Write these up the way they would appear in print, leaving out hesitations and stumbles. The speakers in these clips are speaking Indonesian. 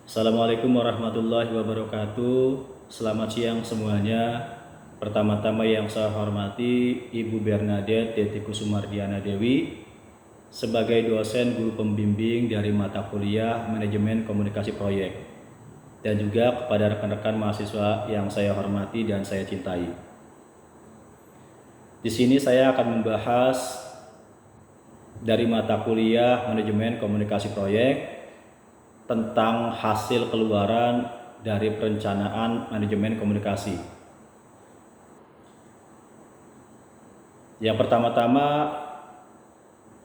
Assalamualaikum warahmatullahi wabarakatuh. Selamat siang semuanya. Pertama-tama yang saya hormati Ibu Bernadette Detiku Sumardiana Dewi sebagai dosen guru pembimbing dari mata kuliah Manajemen Komunikasi Proyek, dan juga kepada rekan-rekan mahasiswa yang saya hormati dan saya cintai. Di sini saya akan membahas dari mata kuliah Manajemen Komunikasi Proyek tentang hasil keluaran dari perencanaan manajemen komunikasi. Yang pertama-tama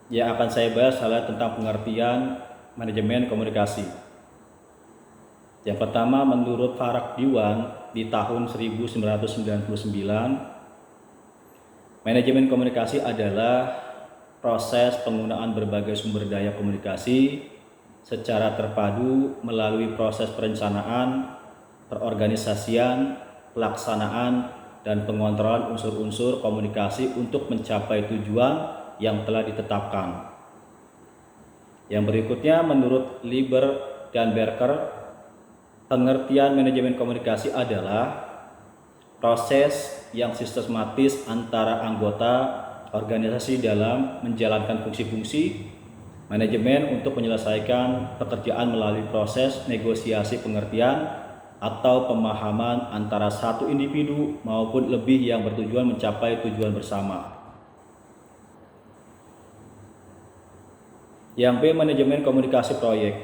yang akan saya bahas adalah tentang pengertian manajemen komunikasi. Yang pertama, menurut Farag Diwan di tahun 1999, manajemen komunikasi adalah proses penggunaan berbagai sumber daya komunikasi secara terpadu melalui proses perencanaan, perorganisasian, pelaksanaan, dan pengontrolan unsur-unsur komunikasi untuk mencapai tujuan yang telah ditetapkan. Yang berikutnya, menurut Lieber dan Berker, pengertian manajemen komunikasi adalah proses yang sistematis antara anggota organisasi dalam menjalankan fungsi-fungsi manajemen untuk menyelesaikan pekerjaan melalui proses negosiasi pengertian atau pemahaman antara satu individu maupun lebih yang bertujuan mencapai tujuan bersama. Yang B, manajemen komunikasi proyek.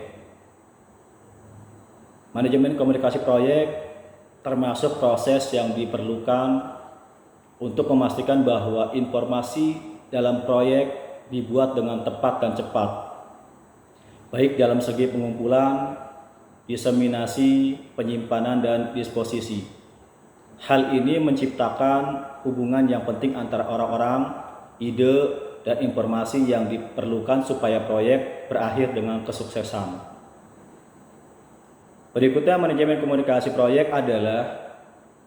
Manajemen komunikasi proyek termasuk proses yang diperlukan untuk memastikan bahwa informasi dalam proyek dibuat dengan tepat dan cepat, baik dalam segi pengumpulan, diseminasi, penyimpanan, dan disposisi. Hal ini menciptakan hubungan yang penting antara orang-orang, ide, dan informasi yang diperlukan supaya proyek berakhir dengan kesuksesan. Berikutnya, manajemen komunikasi proyek adalah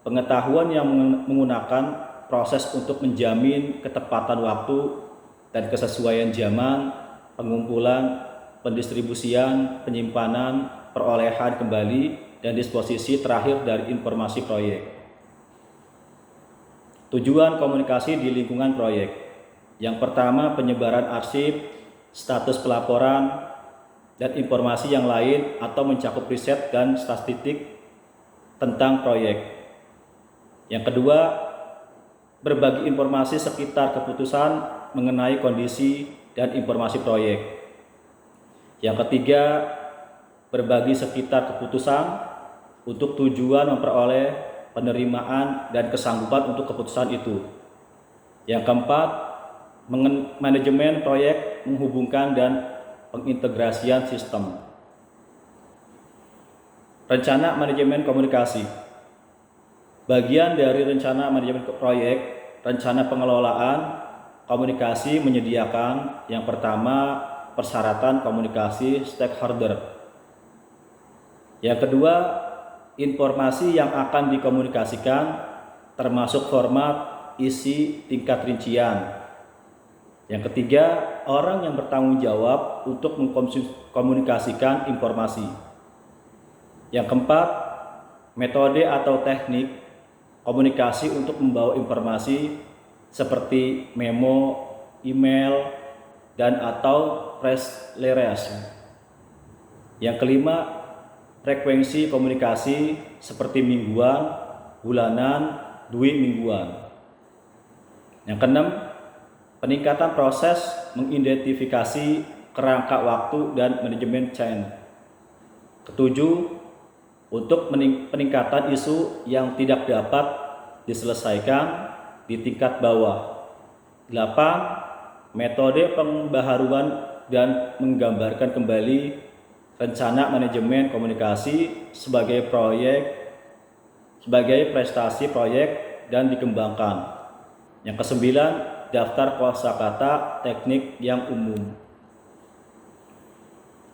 pengetahuan yang menggunakan proses untuk menjamin ketepatan waktu dan kesesuaian zaman, pengumpulan, pendistribusian, penyimpanan, perolehan kembali, dan disposisi terakhir dari informasi proyek. Tujuan komunikasi di lingkungan proyek. Yang pertama, penyebaran arsip, status pelaporan, dan informasi yang lain atau mencakup riset dan statistik tentang proyek. Yang kedua, berbagi informasi sekitar keputusan mengenai kondisi dan informasi proyek. Yang ketiga, berbagi sekitar keputusan untuk tujuan memperoleh penerimaan dan kesanggupan untuk keputusan itu. Yang keempat, manajemen proyek menghubungkan dan pengintegrasian sistem. Rencana manajemen komunikasi. Bagian dari rencana manajemen proyek, rencana pengelolaan komunikasi menyediakan yang pertama persyaratan komunikasi stakeholder. Yang kedua, informasi yang akan dikomunikasikan termasuk format, isi, tingkat rincian. Yang ketiga, orang yang bertanggung jawab untuk mengkomunikasikan informasi. Yang keempat, metode atau teknik komunikasi untuk membawa informasi seperti memo, email, dan atau press release. Yang kelima, frekuensi komunikasi seperti mingguan, bulanan, mingguan. Yang keenam, peningkatan proses mengidentifikasi kerangka waktu dan manajemen chain. Ketujuh, untuk peningkatan isu yang tidak dapat diselesaikan di tingkat bawah. 8. Metode pembaharuan dan menggambarkan kembali rencana manajemen komunikasi sebagai prestasi proyek dan dikembangkan. Yang kesembilan, daftar kosakata teknik yang umum.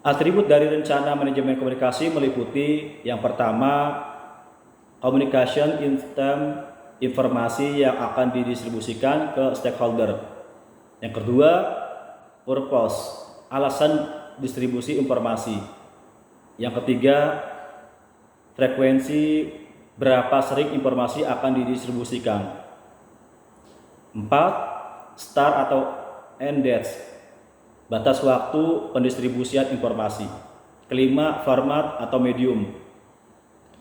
Atribut dari rencana manajemen komunikasi meliputi yang pertama, communication system, informasi yang akan didistribusikan ke stakeholder. Yang kedua, purpose, alasan distribusi informasi. Yang ketiga, frekuensi berapa sering informasi akan didistribusikan. 4. Start atau end dates, batas waktu pendistribusian informasi. Kelima, format atau medium,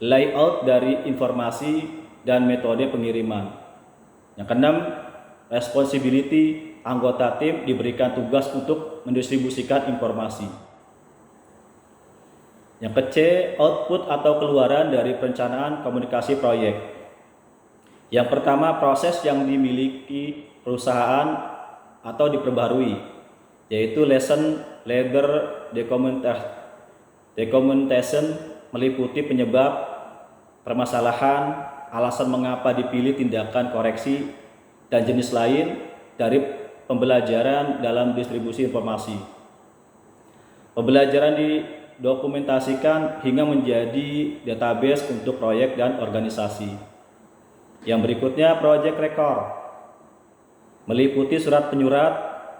layout dari informasi dan metode pengiriman. Yang keenam, responsibility, anggota tim diberikan tugas untuk mendistribusikan informasi. Yang ke-C, output atau keluaran dari perencanaan komunikasi proyek. Yang pertama, proses yang dimiliki perusahaan atau diperbarui, yaitu lesson leader documentation, meliputi penyebab, permasalahan, alasan mengapa dipilih tindakan koreksi, dan jenis lain dari pembelajaran dalam distribusi informasi. Pembelajaran didokumentasikan hingga menjadi database untuk proyek dan organisasi. Yang berikutnya, project record, meliputi surat penyurat,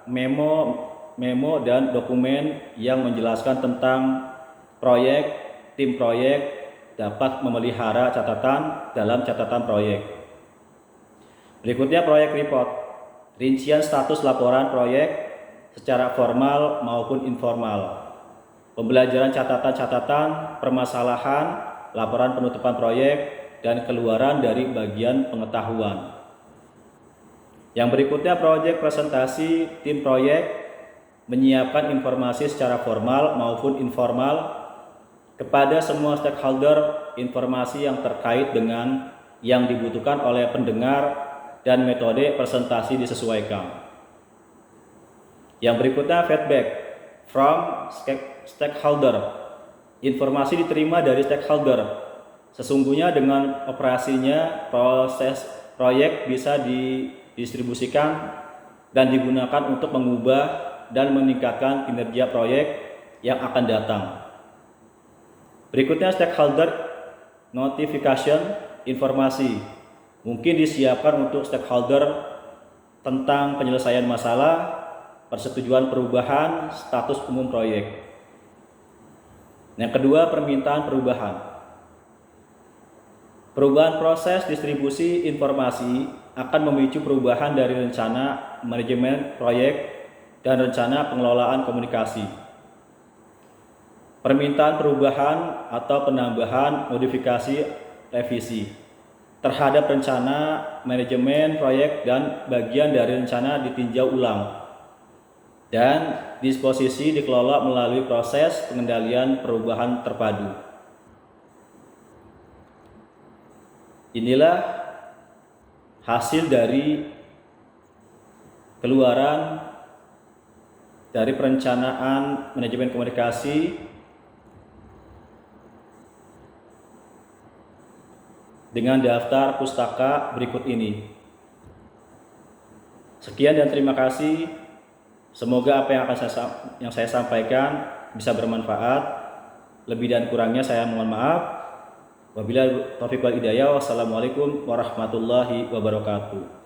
memo, dan dokumen yang menjelaskan tentang proyek. Tim proyek dapat memelihara catatan dalam catatan proyek. Berikutnya, proyek report, rincian status laporan proyek secara formal maupun informal. Pembelajaran catatan-catatan, permasalahan, laporan penutupan proyek, dan keluaran dari bagian pengetahuan. Yang berikutnya, proyek presentasi. Tim proyek menyiapkan informasi secara formal maupun informal kepada semua stakeholder, informasi yang terkait dengan yang dibutuhkan oleh pendengar, dan metode presentasi disesuaikan. Yang berikutnya, feedback from stakeholder. Informasi diterima dari stakeholder. Sesungguhnya dengan operasinya, proses proyek bisa didistribusikan dan digunakan untuk mengubah dan meningkatkan kinerja proyek yang akan datang. Berikutnya, stakeholder notification, informasi mungkin disiapkan untuk stakeholder tentang penyelesaian masalah, persetujuan perubahan, status umum proyek. Yang kedua, permintaan perubahan. Perubahan proses distribusi informasi akan memicu perubahan dari rencana manajemen proyek dan rencana pengelolaan komunikasi. Permintaan perubahan atau penambahan, modifikasi, revisi terhadap rencana manajemen proyek dan bagian dari rencana ditinjau ulang dan disposisi dikelola melalui proses pengendalian perubahan terpadu. Inilah hasil dari keluaran dari perencanaan manajemen komunikasi dengan daftar pustaka berikut ini. Sekian dan terima kasih. Semoga apa yang saya sampaikan bisa bermanfaat. Lebih dan kurangnya saya mohon maaf. Wabillahi taufiq wal hidayah. Wassalamualaikum warahmatullahi wabarakatuh.